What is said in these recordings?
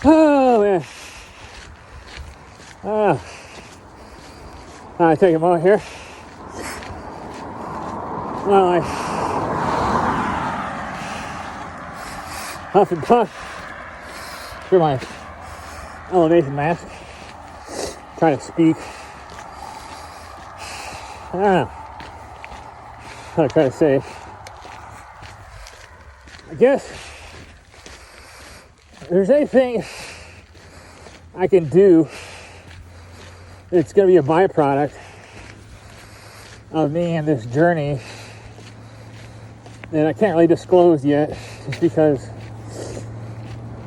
Oh man. I take a moment here. Well, I huff and puff through my elevation mask, trying to speak. I don't know what I'm trying to say. I guess if there's anything I can do it's going to be a byproduct of me and this journey that I can't really disclose yet, just because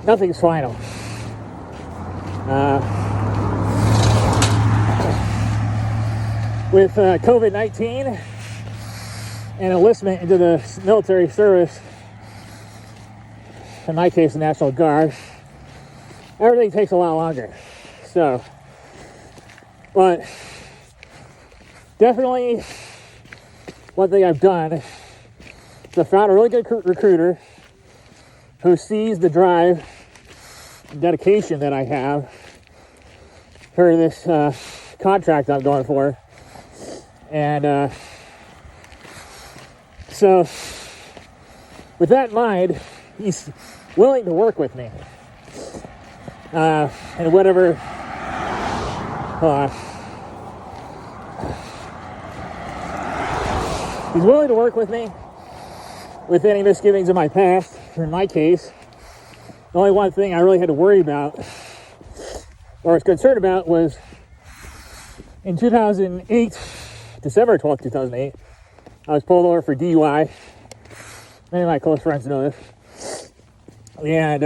nothing's final. With COVID-19 and enlistment into the military service, in my case the National Guard, everything takes a lot longer. So, but definitely one thing I've done is I found a really good recruiter who sees the drive and dedication that I have for this contract I'm going for. And so with that in mind, he's willing to work with me. And whatever, he's willing to work with me with any misgivings of my past. In my case, the only one thing I really had to worry about or was concerned about was in 2008, December 12th, 2008, I was pulled over for DUI. Many of my close friends know this. And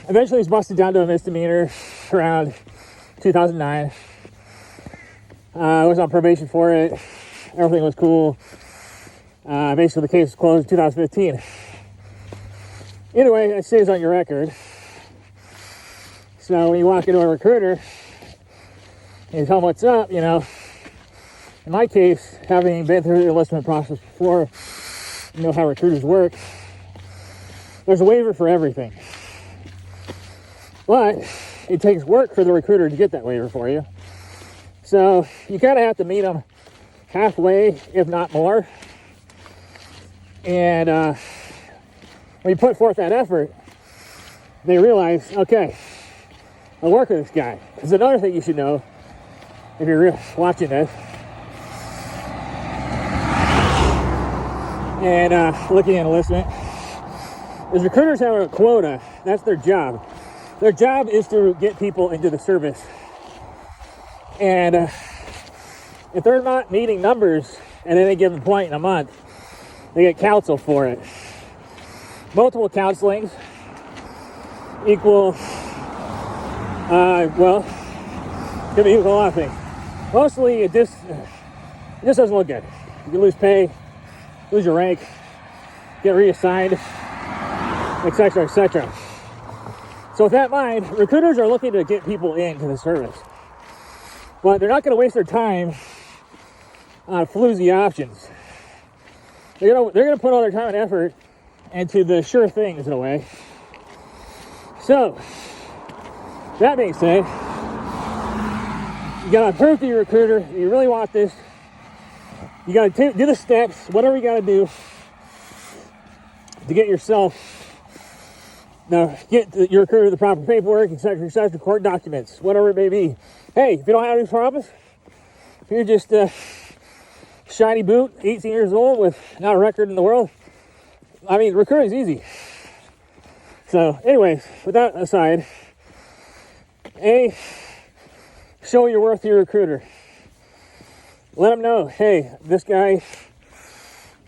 eventually was busted down to a misdemeanor around 2009. I was on probation for it. Everything was cool. Basically, the case was closed in 2015. Anyway, it stays on your record. So when you walk into a recruiter and tell them what's up, you know, in my case, having been through the enlistment process before, you know how recruiters work, there's a waiver for everything. But it takes work for the recruiter to get that waiver for you. So you kind of have to meet them halfway, if not more. And when you put forth that effort, they realize, okay, I'll work with this guy. There's another thing you should know if you're watching this and looking at enlistment, is recruiters have a quota. That's their job. Their job is to get people into the service. And if they're not meeting numbers at any given point in a month, they get counsel for it. Multiple counselings equal, could be equal a lot of things. Mostly it just doesn't look good. You can lose pay, lose your rank, get reassigned, etc., etc. So with that in mind, recruiters are looking to get people into the service. But they're not going to waste their time on floozy options. They're going to put all their time and effort into the sure things in a way. So, that being said, you got to prove to your recruiter that you really want this. You got to do the steps, whatever you got to do to get yourself, get your recruiter the proper paperwork, etc., court documents, whatever it may be. Hey, if you don't have any problems, if you're just shiny boot, 18 years old with not a record in the world, I mean, recruiting's easy. So, anyways, with that aside, show your worth to your recruiter. Let them know, hey, this guy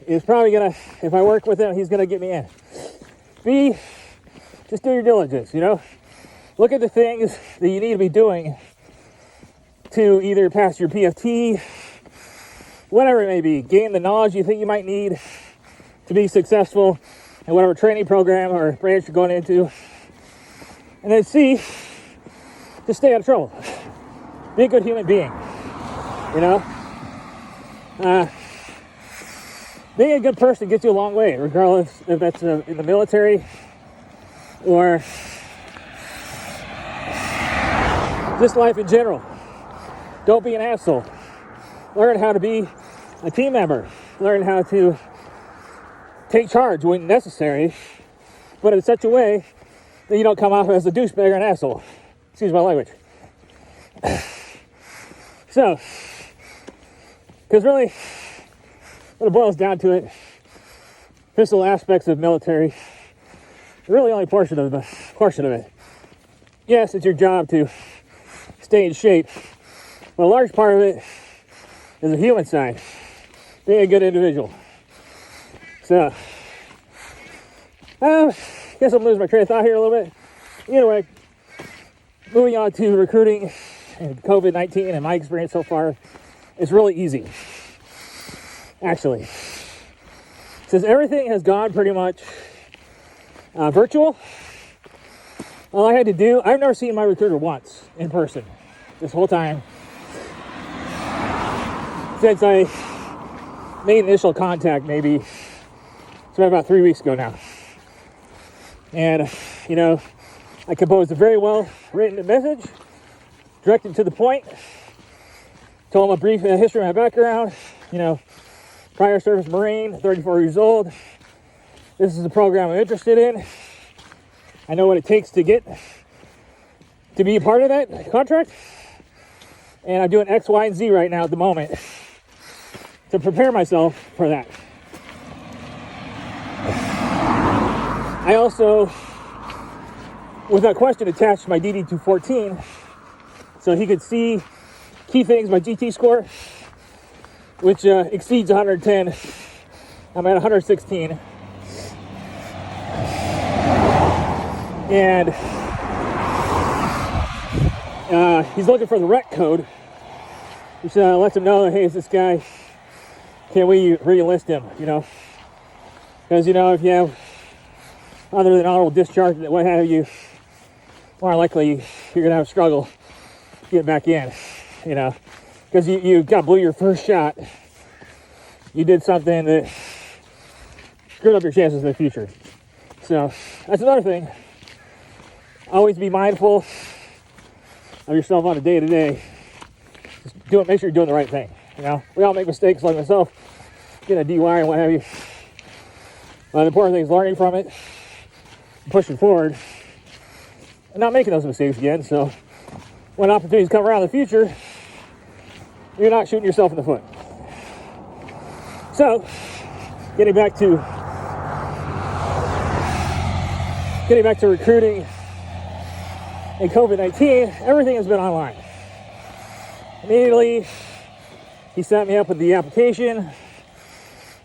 is probably gonna, if I work with him, he's gonna get me in. B, just do your diligence, you know? Look at the things that you need to be doing to either pass your PFT, whatever it may be, gain the knowledge you think you might need to be successful in whatever training program or branch you're going into. And then C, just stay out of trouble. Be a good human being, you know? being a good person gets you a long way, regardless if that's in the military or just life in general. Don't be an asshole. Learn how to be a team member. Learn how to take charge when necessary, but in such a way that you don't come off as a douchebag or an asshole. Excuse my language. So, because really, when it boils down to it, physical aspects of military, really only portion of it. Yes, it's your job to stay in shape, but a large part of it is the human side, being a good individual. So, I guess I'm losing my train of thought here a little bit. Either way, moving on to recruiting and COVID-19 and my experience so far, it's really easy. Actually, since everything has gone pretty much virtual, all I had to do, I've never seen my recruiter once in person this whole time since I made initial contact, maybe it's been about 3 weeks ago now. And, I composed a very well written message, directed to the point, told him a brief history of my background, prior service Marine, 34 years old. This is a program I'm interested in. I know what it takes to be a part of that contract. And I'm doing X, Y, and Z right now at the moment to prepare myself for that. I also, without question, attached my DD-214 so he could see key things, my GT score, which exceeds 110. I'm at 116. And he's looking for the rec code, which lets him know, hey, it's this guy, can we re-enlist him, Because, if you have, other than honorable discharge and what have you, more likely you're going to have a struggle getting back in, Because you got blew your first shot. You did something that screwed up your chances in the future. So, that's another thing. Always be mindful of yourself on a day-to-day. Just make sure you're doing the right thing. We all make mistakes, like myself, getting a DUI and what have you. The important thing is learning from it, pushing forward, and not making those mistakes again. So when opportunities come around in the future, you're not shooting yourself in the foot. So, getting back to recruiting and COVID-19, everything has been online. Immediately, he set me up with the application.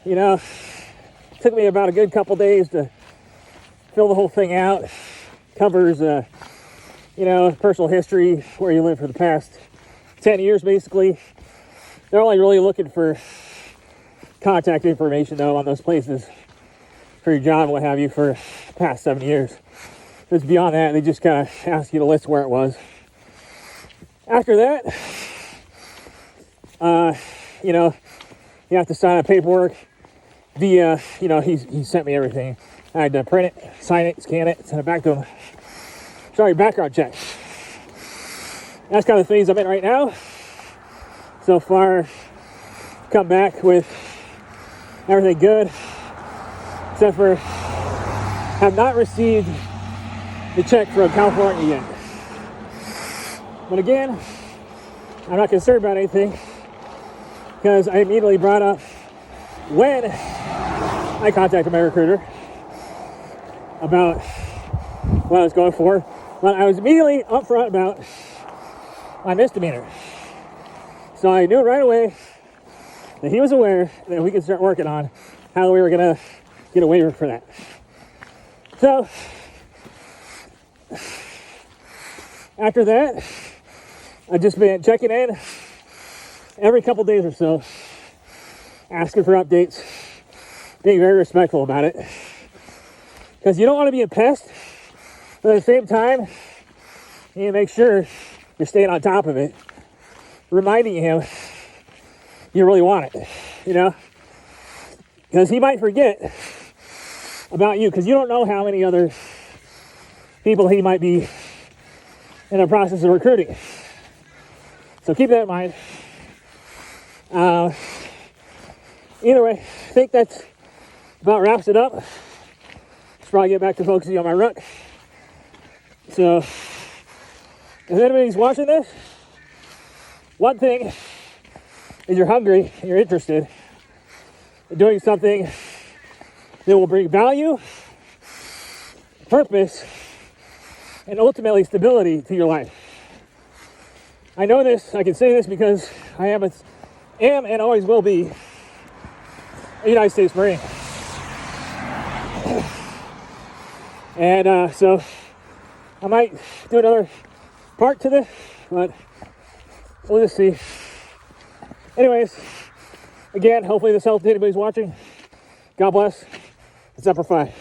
Took me about a good couple days to fill the whole thing out. Covers, personal history, where you lived for the past 10 years, basically. They're only really looking for contact information, though, on those places for your job and what have you for the past 7 years. If it's beyond that, they just kind of ask you to list where it was. After that, you have to sign up paperwork via, he sent me everything. I had to print it, sign it, scan it, send it back to him. Sorry, background check. That's kind of the things I'm in right now. So far, come back with everything good, except for have not received the check from California yet. But again, I'm not concerned about anything because I immediately brought up when I contacted my recruiter about what I was going for. But I was immediately upfront about my misdemeanor. So I knew right away that he was aware that we could start working on how we were going to get a waiver for that. So, after that, I've just been checking in every couple days or so, asking for updates, being very respectful about it. Because you don't want to be a pest, but at the same time, you need to make sure you're staying on top of it, reminding him you really want it, Because he might forget about you, because you don't know how many other people he might be in the process of recruiting. So keep that in mind. Either way, I think that's about wraps it up. Should probably get back to focusing on my ruck. So if anybody's watching this, one thing is you're hungry and you're interested in doing something that will bring value, purpose, and ultimately stability to your life. I know this, I can say this because I am and always will be a United States Marine. And so I might do another part to this, but we'll just see. Anyways, again, hopefully this helped anybody's watching. God bless. Semper Fi.